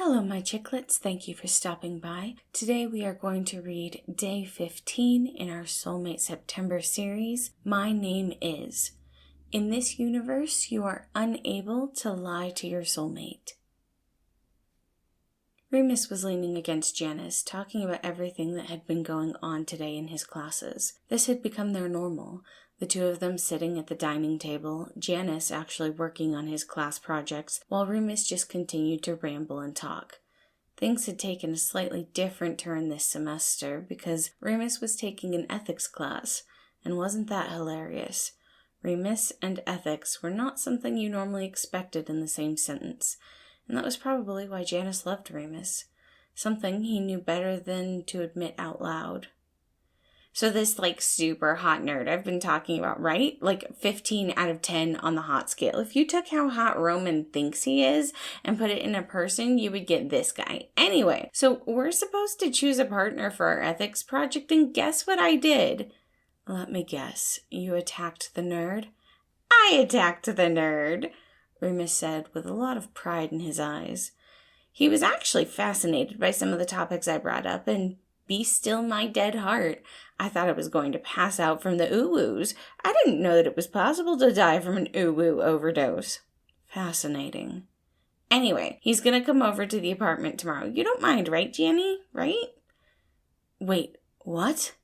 Hello, my chicklets. Thank you for stopping by. Today we are going to read Day 15 in our Soulmate September series, My Name Is. In this universe, you are unable to lie to your soulmate. Remus was leaning against Janus, talking about everything that had been going on today in his classes. This had become their normal, the two of them sitting at the dining table, Janus actually working on his class projects, while Remus just continued to ramble and talk. Things had taken a slightly different turn this semester because Remus was taking an ethics class, and wasn't that hilarious? Remus and ethics were not something you normally expected in the same sentence, and that was probably why Janus loved Remus, something he knew better than to admit out loud. So this, super hot nerd I've been talking about, right? 15 out of 10 on the hot scale. If you took how hot Roman thinks he is and put it in a person, you would get this guy. Anyway, so we're supposed to choose a partner for our ethics project, and guess what I did? Let me guess. You attacked the nerd? I attacked the nerd, Remus said with a lot of pride in his eyes. He was actually fascinated by some of the topics I brought up, and be still my dead heart. I thought I was going to pass out from the ooh-woos. I didn't know that it was possible to die from an ooh-woo overdose. Fascinating. Anyway, he's gonna come over to the apartment tomorrow. You don't mind, right, Janny? Right? Wait, what?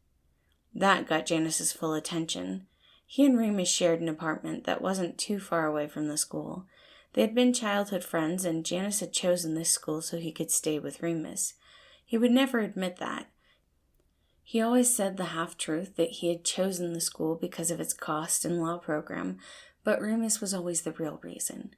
That got Janus's full attention. He and Remus shared an apartment that wasn't too far away from the school. They had been childhood friends, and Janus had chosen this school so he could stay with Remus. He would never admit that. He always said the half-truth that he had chosen the school because of its cost and law program, but Remus was always the real reason.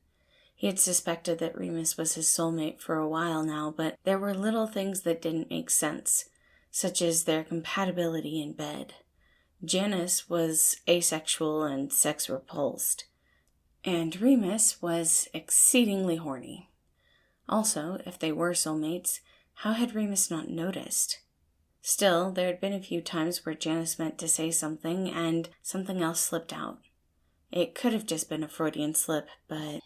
He had suspected that Remus was his soulmate for a while now, but there were little things that didn't make sense, such as their compatibility in bed. Janus was asexual and sex-repulsed, and Remus was exceedingly horny. Also, if they were soulmates, how had Remus not noticed? Still, there had been a few times where Janus meant to say something and something else slipped out. It could have just been a Freudian slip, but...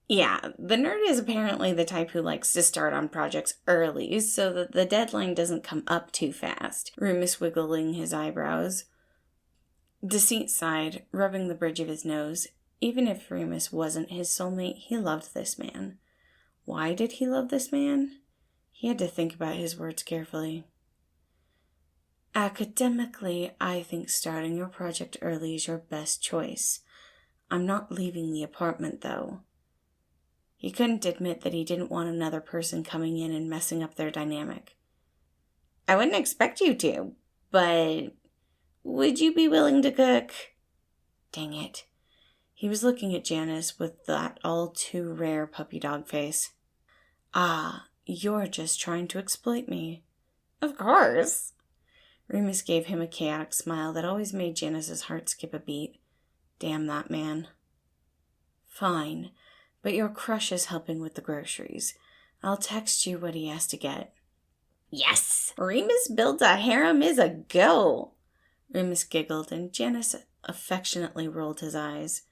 Yeah, the nerd is apparently the type who likes to start on projects early so that the deadline doesn't come up too fast, Remus wiggling his eyebrows. Deceit sighed, rubbing the bridge of his nose. Even if Remus wasn't his soulmate, he loved this man. Why did he love this man? He had to think about his words carefully. Academically, I think starting your project early is your best choice. I'm not leaving the apartment, though. He couldn't admit that he didn't want another person coming in and messing up their dynamic. I wouldn't expect you to, but would you be willing to cook? Dang it. He was looking at Janus with that all-too-rare puppy dog face. Ah, you're just trying to exploit me. Of course. Remus gave him a chaotic smile that always made Janus's heart skip a beat. Damn that man. Fine, but your crush is helping with the groceries. I'll text you what he has to get. Yes! Remus builds a harem is a go! Remus giggled, and Janus affectionately rolled his eyes.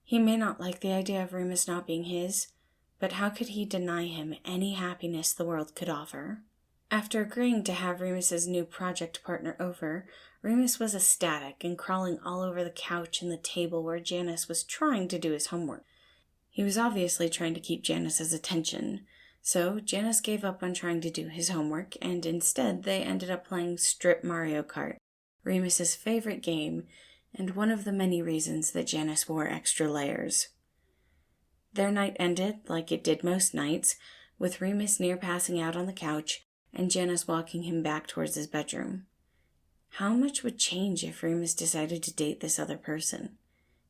He may not like the idea of Remus not being his, but how could he deny him any happiness the world could offer? After agreeing to have Remus's new project partner over, Remus was ecstatic and crawling all over the couch and the table where Janus was trying to do his homework. He was obviously trying to keep Janus's attention, so Janus gave up on trying to do his homework, and instead they ended up playing Strip Mario Kart, Remus's favorite game, and one of the many reasons that Janus wore extra layers. Their night ended, like it did most nights, with Remus near passing out on the couch and Janus walking him back towards his bedroom. How much would change if Remus decided to date this other person?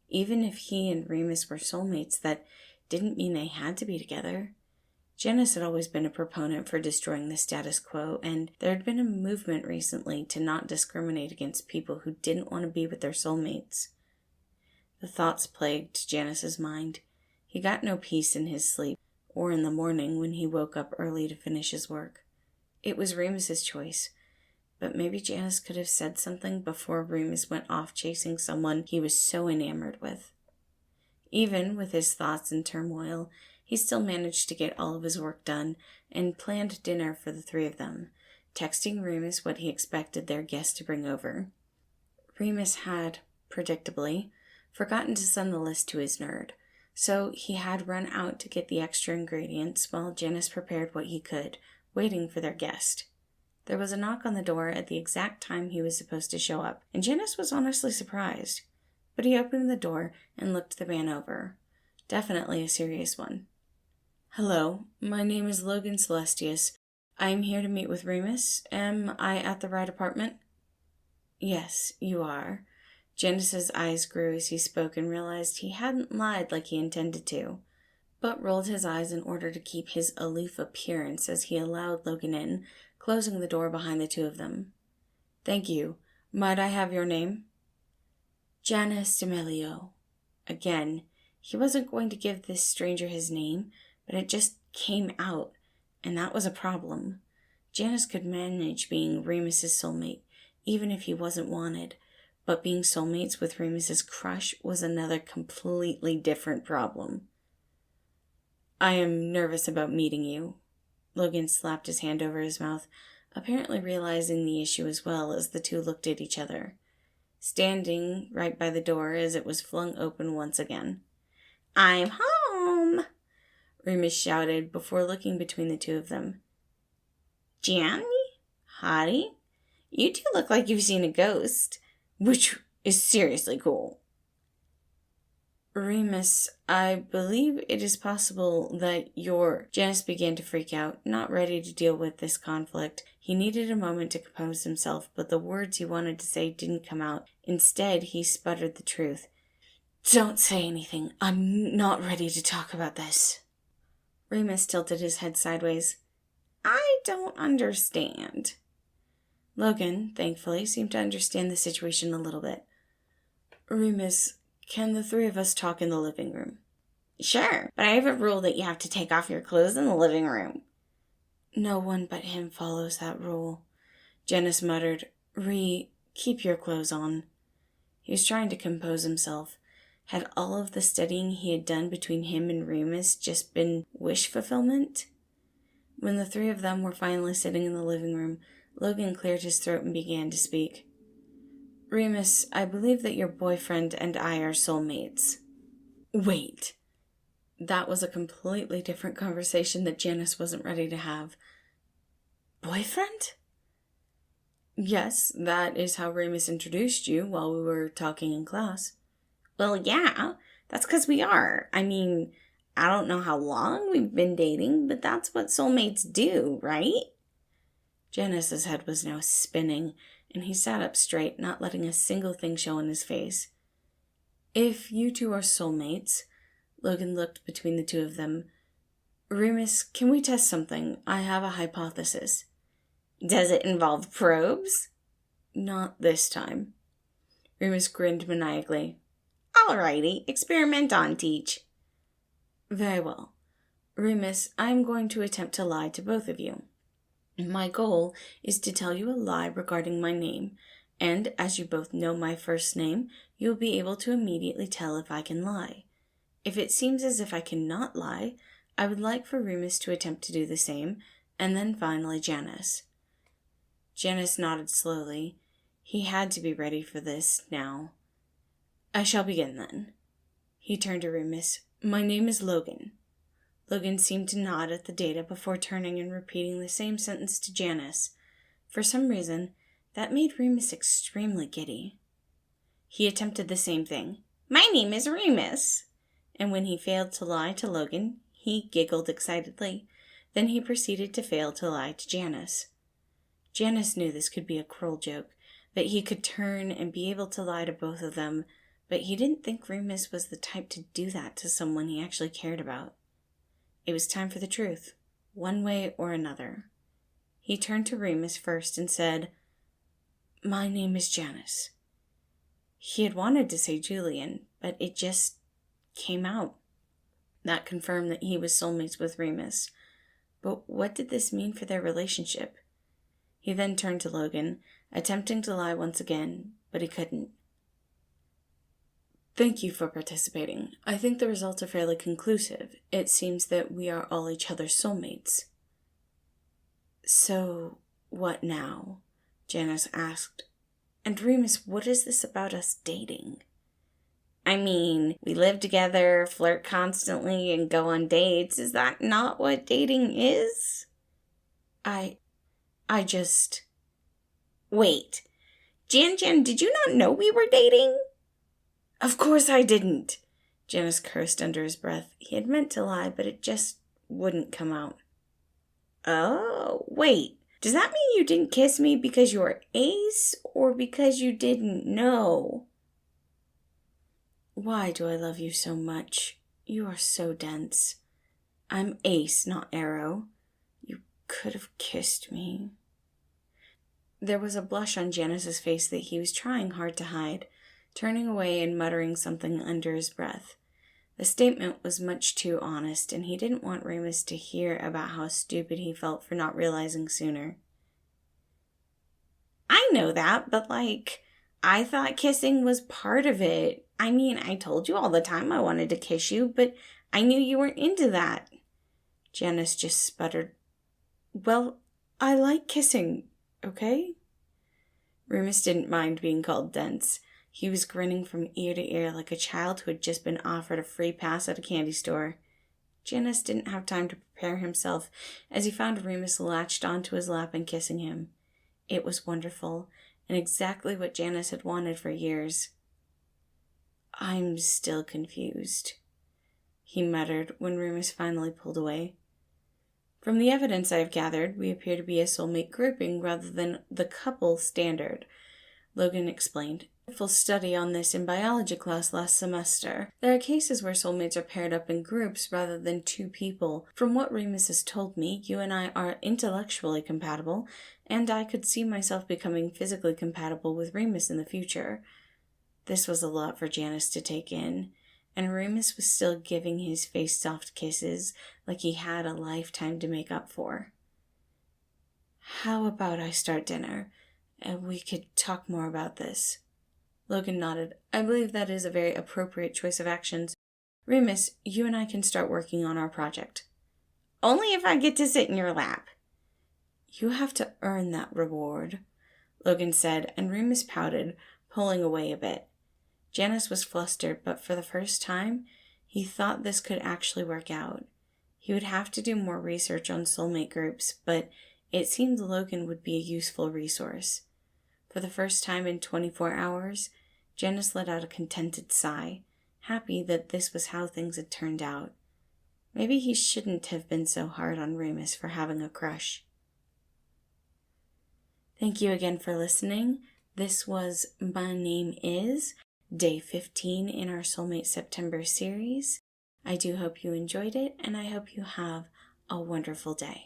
Even if he and Remus were soulmates, that didn't mean they had to be together. Janus had always been a proponent for destroying the status quo, and there had been a movement recently to not discriminate against people who didn't want to be with their soulmates. The thoughts plagued Janus's mind. He got no peace in his sleep, or in the morning when he woke up early to finish his work. It was Remus's choice, but maybe Janus could have said something before Remus went off chasing someone he was so enamored with. Even with his thoughts in turmoil, he still managed to get all of his work done and planned dinner for the three of them, texting Remus what he expected their guest to bring over. Remus had, predictably, forgotten to send the list to his nerd, so he had run out to get the extra ingredients while Janus prepared what he could, waiting for their guest. There was a knock on the door at the exact time he was supposed to show up, and Janus was honestly surprised. But he opened the door and looked the man over. Definitely a serious one. "Hello, my name is Logan Celestius. I am here to meet with Remus. Am I at the right apartment?" "Yes, you are." Janus's eyes grew as he spoke and realized he hadn't lied like he intended to, but rolled his eyes in order to keep his aloof appearance as he allowed Logan in, closing the door behind the two of them. "Thank you. Might I have your name?" "Janus D'Amelio." Again, he wasn't going to give this stranger his name, but it just came out, and that was a problem. Janus could manage being Remus's soulmate, even if he wasn't wanted, but being soulmates with Remus's crush was another completely different problem. "I am nervous about meeting you." Logan slapped his hand over his mouth, apparently realizing the issue as well as the two looked at each other, standing right by the door as it was flung open once again. "I'm home!" Remus shouted before looking between the two of them. "Janny? Hottie? You two look like you've seen a ghost, which is seriously cool." "Remus, I believe it is possible that Janus began to freak out, not ready to deal with this conflict. He needed a moment to compose himself, but the words he wanted to say didn't come out. Instead, he sputtered the truth. "Don't say anything. I'm not ready to talk about this." Remus tilted his head sideways. "I don't understand." Logan, thankfully, seemed to understand the situation a little bit. "Remus, can the three of us talk in the living room?" "Sure, but I have a rule that you have to take off your clothes in the living room." "No one but him follows that rule." Janus muttered, "Keep your clothes on." He was trying to compose himself. Had all of the studying he had done between him and Remus just been wish fulfillment? When the three of them were finally sitting in the living room, Logan cleared his throat and began to speak. "Remus, I believe that your boyfriend and I are soulmates." Wait. That was a completely different conversation that Janus wasn't ready to have. "Boyfriend?" "Yes, that is how Remus introduced you while we were talking in class." "Well, yeah, that's because we are. I mean, I don't know how long we've been dating, but that's what soulmates do, right?" Janus's head was now spinning, and he sat up straight, not letting a single thing show in his face. "If you two are soulmates," Logan looked between the two of them. "Remus, can we test something? I have a hypothesis." "Does it involve probes?" "Not this time." Remus grinned maniacally. "Alrighty, experiment on, teach." "Very well. Remus, I am going to attempt to lie to both of you. My goal is to tell you a lie regarding my name, and as you both know my first name, you will be able to immediately tell if I can lie. If it seems as if I cannot lie, I would like for Remus to attempt to do the same, and then finally Janus." Janus nodded slowly. He had to be ready for this now. "I shall begin then." He turned to Remus. "My name is Logan." Logan seemed to nod at the data before turning and repeating the same sentence to Janus. For some reason, that made Remus extremely giddy. He attempted the same thing. "My name is Remus." And when he failed to lie to Logan, he giggled excitedly. Then he proceeded to fail to lie to Janus. Janus knew this could be a cruel joke, that he could turn and be able to lie to both of them, but he didn't think Remus was the type to do that to someone he actually cared about. It was time for the truth, one way or another. He turned to Remus first and said, "My name is Janus." He had wanted to say Julian, but it just came out. That confirmed that he was soulmates with Remus. But what did this mean for their relationship? He then turned to Logan, attempting to lie once again, but he couldn't. Thank you for participating. I think the results are fairly conclusive. It seems that we are all each other's soulmates. So, what now? Janus asked. And Remus, what is this about us dating? I mean, we live together, flirt constantly, and go on dates. Is that not what dating is? I just... Wait. Jan, did you not know we were dating? Of course I didn't. Janus cursed under his breath. He had meant to lie, but it just wouldn't come out. Oh, wait. Does that mean you didn't kiss me because you were ace, or because you didn't know? Why do I love you so much? You are so dense. I'm ace, not arrow. You could have kissed me. There was a blush on Janus's face that he was trying hard to hide, turning away and muttering something under his breath. The statement was much too honest, and he didn't want Remus to hear about how stupid he felt for not realizing sooner. I know that, but I thought kissing was part of it. I mean, I told you all the time I wanted to kiss you, but I knew you weren't into that. Janus just sputtered. Well, I like kissing, okay? Remus didn't mind being called dense. He was grinning from ear to ear like a child who had just been offered a free pass at a candy store. Janus didn't have time to prepare himself as he found Remus latched onto his lap and kissing him. It was wonderful, and exactly what Janus had wanted for years. I'm still confused, he muttered when Remus finally pulled away. From the evidence I have gathered, we appear to be a soulmate grouping rather than the couple standard, Logan explained. Full study on this in biology class last semester. There are cases where soulmates are paired up in groups rather than two people. From what Remus has told me, you and I are intellectually compatible, and I could see myself becoming physically compatible with Remus in the future. This was a lot for Janus to take in, and Remus was still giving his face soft kisses like he had a lifetime to make up for. How about I start dinner, and we could talk more about this? Logan nodded. I believe that is a very appropriate choice of actions. Remus, you and I can start working on our project. Only if I get to sit in your lap. You have to earn that reward, Logan said, and Remus pouted, pulling away a bit. Janus was flustered, but for the first time, he thought this could actually work out. He would have to do more research on soulmate groups, but it seemed Logan would be a useful resource. For the first time in 24 hours, Janus let out a contented sigh, happy that this was how things had turned out. Maybe he shouldn't have been so hard on Remus for having a crush. Thank you again for listening. This was My Name Is, Day 15 in our Soulmate September series. I do hope you enjoyed it, and I hope you have a wonderful day.